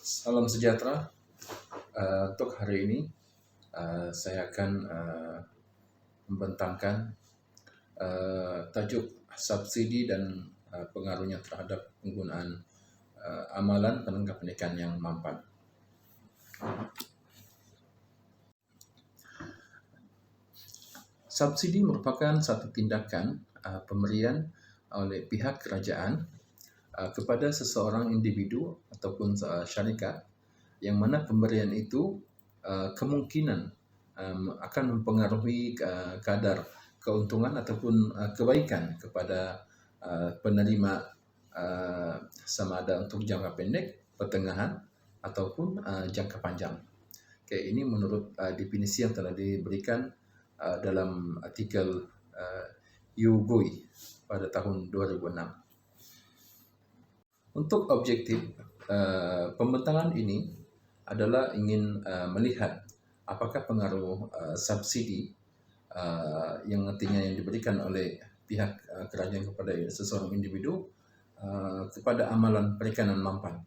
Salam sejahtera. Untuk hari ini saya akan membentangkan tajuk subsidi dan pengaruhnya terhadap penggunaan amalan penegak pendidikan yang mampan. Subsidi merupakan satu tindakan pemberian oleh pihak kerajaan kepada seseorang individu ataupun syarikat yang mana pemberian itu kemungkinan akan mempengaruhi kadar keuntungan ataupun kebaikan kepada penerima sama ada untuk jangka pendek, pertengahan ataupun jangka panjang. Okay, ini menurut definisi yang telah diberikan dalam artikel Yu Gui pada tahun 2006. Untuk objektif pembentangan ini adalah ingin melihat apakah pengaruh subsidi yang nantinya yang diberikan oleh pihak kerajaan kepada seseorang individu kepada amalan perikanan mampan.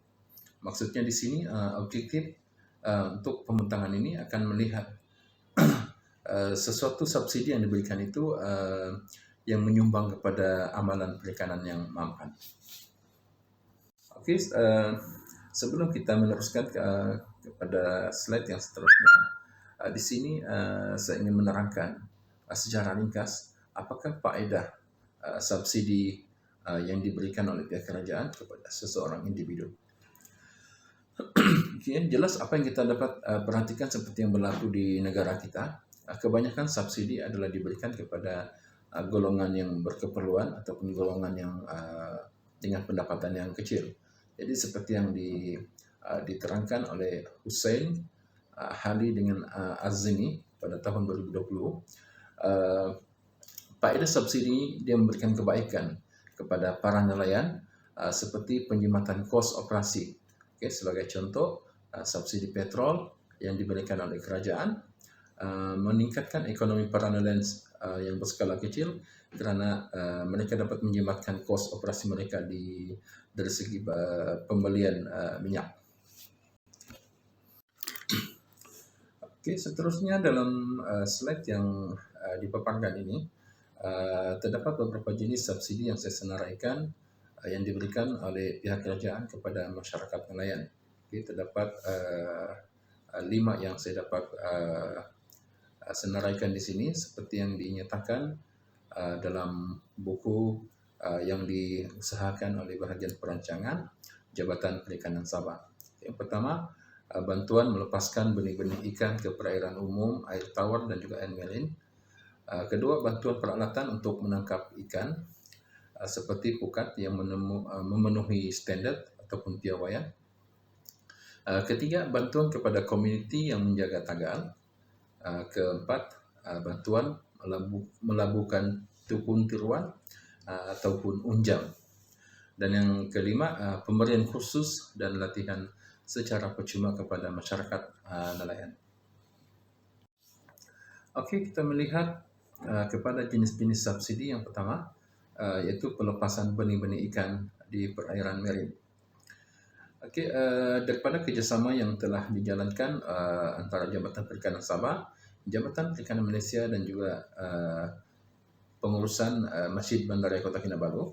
Maksudnya di sini objektif untuk pembentangan ini akan melihat sesuatu subsidi yang diberikan itu yang menyumbang kepada amalan perikanan yang mampan. Oke, sebelum kita meneruskan kepada slide yang seterusnya, di sini saya ingin menerangkan secara ringkas apakah faedah subsidi yang diberikan oleh pihak kerajaan kepada seseorang individu. Jelas apa yang kita dapat perhatikan seperti yang berlaku di negara kita, kebanyakan subsidi adalah diberikan kepada golongan yang berkeperluan ataupun golongan yang dengan pendapatan yang kecil. Jadi seperti yang diterangkan oleh Hussein Hali dengan Azmi pada tahun 2020, faedah subsidi dia memberikan kebaikan kepada para nelayan seperti penjimatan kos operasi. Okay, sebagai contoh, subsidi petrol yang diberikan oleh kerajaan meningkatkan ekonomi para nelayan yang berskala kecil kerana mereka dapat menjimatkan kos operasi mereka dari segi pembelian minyak. Oke, seterusnya dalam slide yang dipaparkan ini terdapat beberapa jenis subsidi yang saya senaraikan yang diberikan oleh pihak kerajaan kepada masyarakat nelayan. Oke, terdapat 5 yang saya dapat senaraikan di sini seperti yang dinyatakan dalam buku yang diusahakan oleh bahagian perancangan Jabatan Perikanan Sabah. Yang pertama, bantuan melepaskan benih-benih ikan ke perairan umum, air tawar dan juga air marine. Kedua, bantuan peralatan untuk menangkap ikan seperti pukat yang memenuhi standard ataupun piawaian. Ketiga, bantuan kepada komuniti yang menjaga tagal. Keempat, bantuan melabuhkan tukun tiruan ataupun unjang. Dan yang kelima, pemberian khusus dan latihan secara percuma kepada masyarakat nelayan. Okey, kita melihat kepada jenis-jenis subsidi yang pertama, iaitu pelepasan benih-benih ikan di perairan marine. Okey, daripada kerjasama yang telah dijalankan antara Jabatan Perikanan Sabah, Jabatan Perikanan Malaysia dan juga pengurusan Masjid Bandaraya Kota Kinabalu,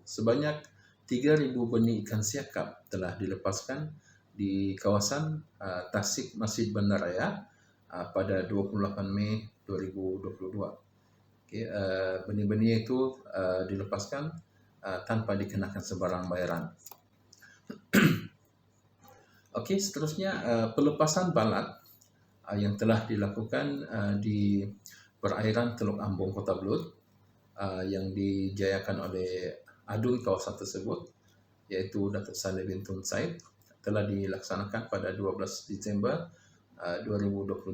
sebanyak 3,000 benih ikan siakap telah dilepaskan di kawasan Tasik Masjid Bandaraya pada 28 Mei 2022. Okay, benih-benih itu dilepaskan tanpa dikenakan sebarang bayaran. Okey, seterusnya pelepasan balat yang telah dilakukan di perairan Teluk Ambung Kota Belud yang dijayakan oleh adun kawasan tersebut iaitu Datuk Saleh bin Tun Said telah dilaksanakan pada 12 Disember 2022.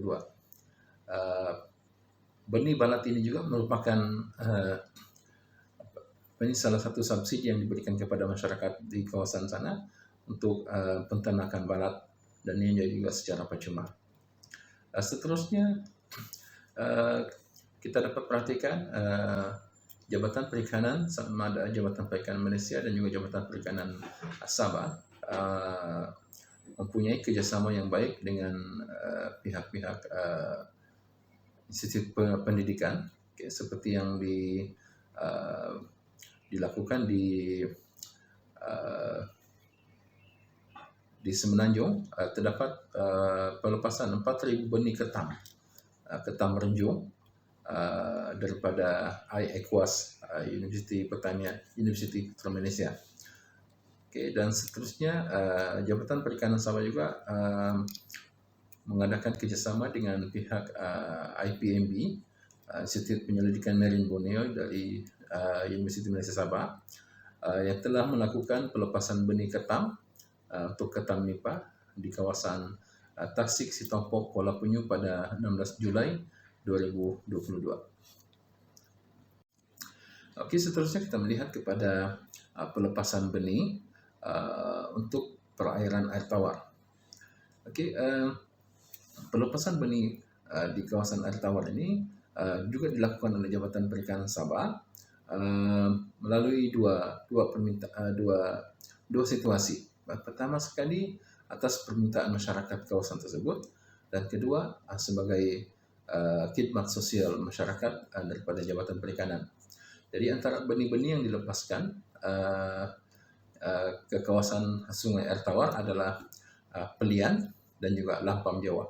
Benih balat ini juga merupakan salah satu subsidi yang diberikan kepada masyarakat di kawasan sana untuk penternakan balat dan ini juga secara percuma. Seterusnya kita dapat perhatikan Jabatan Perikanan sama ada Jabatan Perikanan Malaysia dan juga Jabatan Perikanan Sabah mempunyai kerjasama yang baik dengan pihak-pihak institusi pendidikan, seperti yang dilakukan di Semenanjung. Terdapat pelepasan 4.000 benih ketam renjung daripada IECWAS, Universiti Putra Malaysia. Dan seterusnya Jabatan Perikanan Sabah juga mengadakan kerjasama dengan pihak IPMB, Institut Penyelidikan Marine Borneo dari Universiti Malaysia Sabah, yang telah melakukan pelepasan benih ketam untuk ketam nipah di kawasan Tasik, Sitompok, Kuala Penyu pada 16 Julai 2022. Seterusnya kita melihat kepada pelepasan benih untuk perairan air tawar. Pelepasan benih di kawasan air tawar ini juga dilakukan oleh Jabatan Perikanan Sabah melalui dua situasi. Pertama sekali atas permintaan masyarakat kawasan tersebut, dan kedua sebagai khidmat sosial masyarakat daripada Jabatan Perikanan. Jadi antara benih-benih yang dilepaskan ke kawasan Sungai Air Tawar adalah Pelian dan juga Lampam Jawa.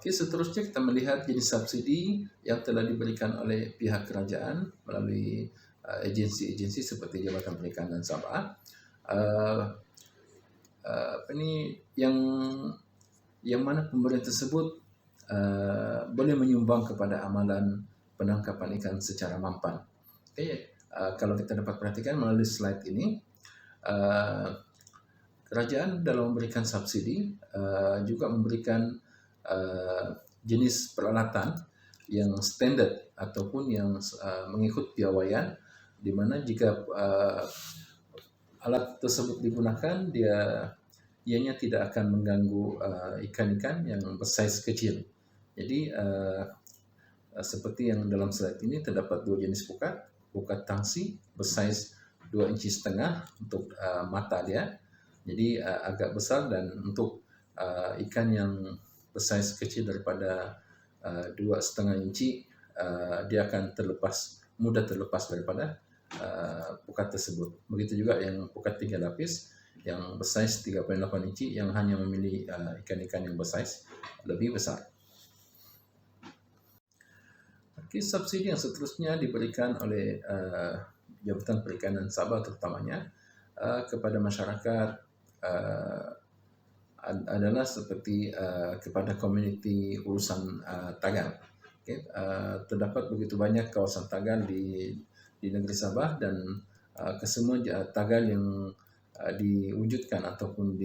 Seterusnya kita melihat jenis subsidi yang telah diberikan oleh pihak kerajaan melalui agensi-agensi seperti Jabatan Perikanan Sabah. Yang mana pemberian tersebut boleh menyumbang kepada amalan penangkapan ikan secara mampan. Kalau kita dapat perhatikan melalui slide ini, kerajaan dalam memberikan subsidi juga memberikan jenis peralatan yang standar ataupun yang mengikut piawaian, di mana jika alat tersebut digunakan, ianya tidak akan mengganggu ikan-ikan yang bersaiz kecil. Jadi seperti yang dalam slide ini terdapat dua jenis pukat tangsi bersaiz 2,5 inci untuk mata dia, jadi agak besar, dan untuk ikan yang bersaiz kecil daripada 2,5 inci, dia akan mudah terlepas daripada pukat tersebut. Begitu juga yang pukat 3 lapis yang bersaiz 3,8 inci yang hanya memilih ikan-ikan yang bersaiz lebih besar. Subsidi yang seterusnya diberikan oleh Jabatan Perikanan Sabah terutamanya kepada masyarakat adalah seperti kepada komuniti urusan tagal. Terdapat begitu banyak kawasan tagal di negeri Sabah, dan kesemua tagal yang diwujudkan ataupun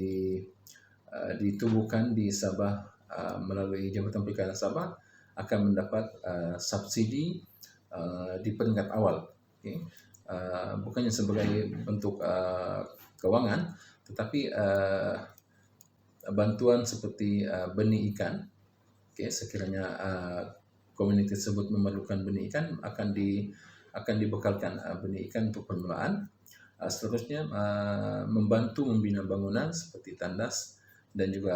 ditubuhkan di Sabah melalui Jabatan Perikanan Sabah akan mendapat subsidi di peringkat awal. Bukannya sebagai bentuk kewangan, tetapi bantuan seperti benih ikan. Sekiranya komuniti tersebut memerlukan benih ikan, akan dibekalkan benih ikan untuk permulaan. Seterusnya membantu membina bangunan seperti tandas dan juga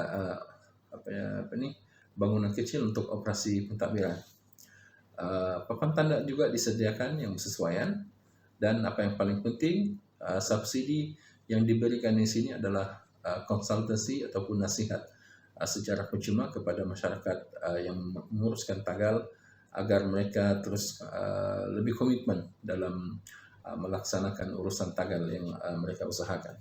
bangunan kecil untuk operasi pentadbiran. Papan tanda juga disediakan yang bersesuaian, dan apa yang paling penting, subsidi yang diberikan di sini adalah konsultasi ataupun nasihat secara percuma kepada masyarakat yang menguruskan tagal, agar mereka terus lebih komitmen dalam melaksanakan urusan tagal yang mereka usahakan.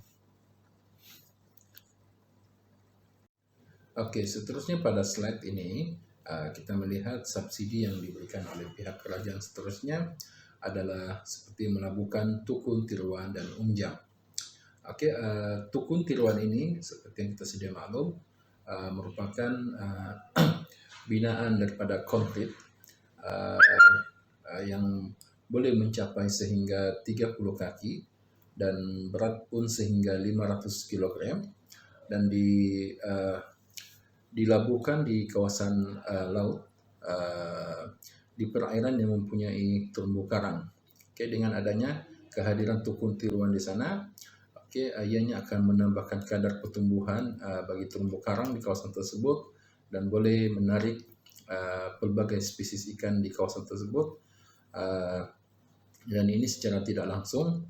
Seterusnya pada slide ini kita melihat subsidi yang diberikan oleh pihak kerajaan seterusnya adalah seperti melabuhkan Tukun, Tiruan, dan Umjang. Tukun Tiruan ini seperti yang kita sedia maklum merupakan binaan daripada konkrit yang boleh mencapai sehingga 30 kaki dan berat pun sehingga 500 kg, dan dilabuhkan di kawasan laut di perairan yang mempunyai terumbu karang. Dengan adanya kehadiran tukun tiruan di sana, ianya akan menambahkan kadar pertumbuhan bagi terumbu karang di kawasan tersebut dan boleh menarik pelbagai spesies ikan di kawasan tersebut. Dan ini secara tidak langsung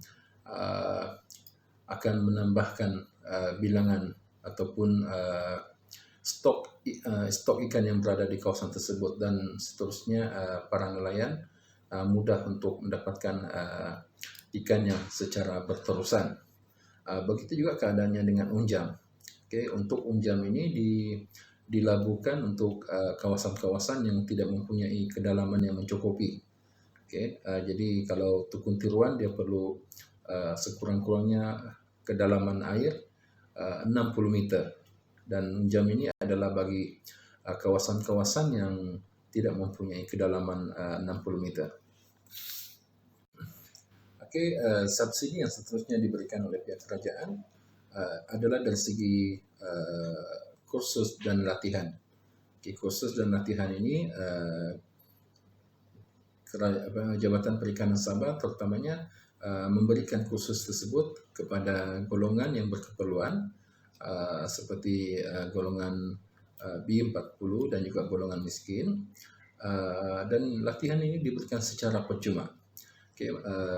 akan menambahkan bilangan ataupun stok ikan yang berada di kawasan tersebut, dan seterusnya para nelayan mudah untuk mendapatkan ikan yang secara berterusan. Begitu juga keadaannya dengan unjam. Untuk unjam ini dilabuhkan untuk kawasan-kawasan yang tidak mempunyai kedalaman yang mencukupi. Jadi kalau tukun tiruan dia perlu sekurang-kurangnya kedalaman air 60 meter, dan unjam ini adalah bagi kawasan-kawasan yang tidak mempunyai kedalaman 60 meter. Subsidi yang seterusnya diberikan oleh pihak kerajaan adalah dari segi kursus dan latihan. Kursus dan latihan ini Jabatan Perikanan Sabah terutamanya memberikan kursus tersebut kepada golongan yang berkeperluan seperti golongan B40 dan juga golongan miskin, dan latihan ini diberikan secara percuma.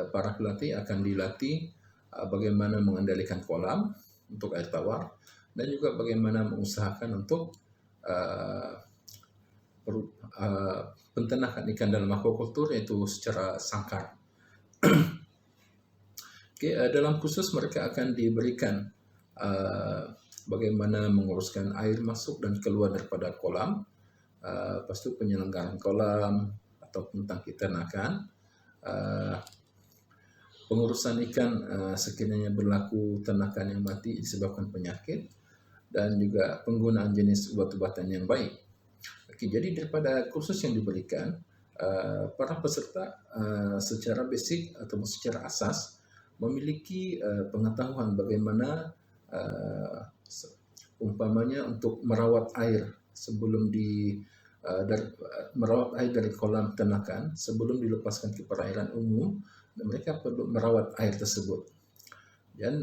Para pelatih akan dilatih bagaimana mengendalikan kolam untuk air tawar, dan juga bagaimana mengusahakan untuk penternakan ikan dalam aquaculture, yaitu secara sangkar. Dalam kursus mereka akan diberikan bagaimana menguruskan air masuk dan keluar daripada kolam, lepas itu penyelenggaraan kolam atau tangki ternakan, pengurusan ikan sekiranya berlaku ternakan yang mati disebabkan penyakit, dan juga penggunaan jenis ubat-ubatan yang baik. Jadi daripada kursus yang diberikan, para peserta secara basic atau secara asas memiliki pengetahuan bagaimana umpamanya untuk merawat air sebelum merawat air dari kolam ternakan sebelum dilepaskan ke perairan umum. Mereka perlu merawat air tersebut, dan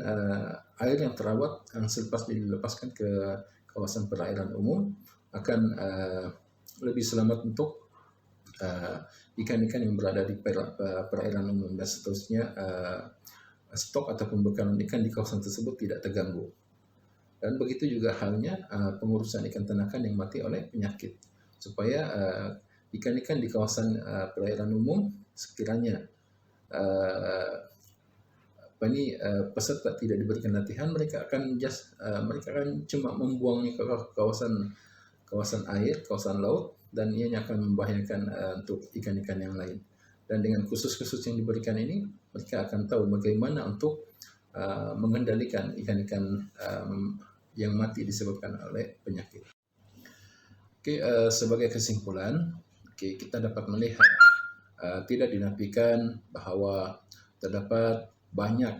air yang terawat yang selepas dilepaskan ke kawasan perairan umum akan lebih selamat untuk ikan-ikan yang berada di perairan umum, dan seterusnya stok ataupun bekalan ikan di kawasan tersebut tidak terganggu. Dan begitu juga halnya pengurusan ikan ternakan yang mati oleh penyakit, supaya ikan-ikan di kawasan perairan umum sekiranya peserta tidak diberikan latihan, mereka akan cuma membuangnya ke kawasan air, kawasan laut, dan ianya akan membahayakan untuk ikan-ikan yang lain. Dan dengan kursus-kursus yang diberikan ini, mereka akan tahu bagaimana untuk mengendalikan ikan-ikan yang mati disebabkan oleh penyakit. Sebagai kesimpulan, kita dapat melihat tidak dinafikan bahwa terdapat banyak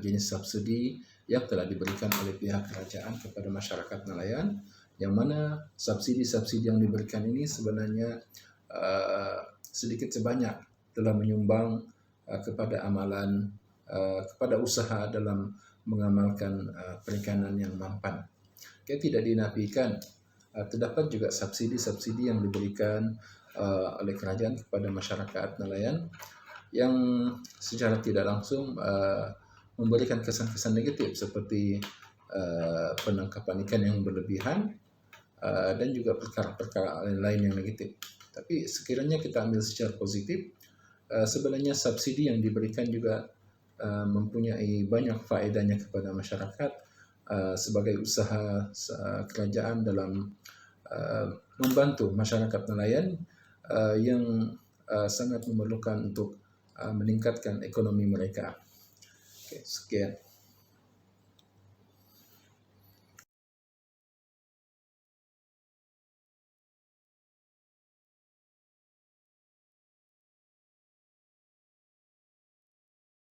jenis subsidi yang telah diberikan oleh pihak kerajaan kepada masyarakat nelayan, yang mana subsidi-subsidi yang diberikan ini sebenarnya sedikit sebanyak telah menyumbang kepada amalan, kepada usaha dalam mengamalkan perikanan yang mampan. Tidak dinafikan terdapat juga subsidi-subsidi yang diberikan oleh kerajaan kepada masyarakat nelayan yang secara tidak langsung memberikan kesan-kesan negatif seperti penangkapan ikan yang berlebihan dan juga perkara-perkara lain yang negatif. Tapi sekiranya kita ambil secara positif, sebenarnya subsidi yang diberikan juga mempunyai banyak faedahnya kepada masyarakat sebagai usaha kerajaan dalam membantu masyarakat nelayan yang sangat memerlukan untuk meningkatkan ekonomi mereka. Sekian.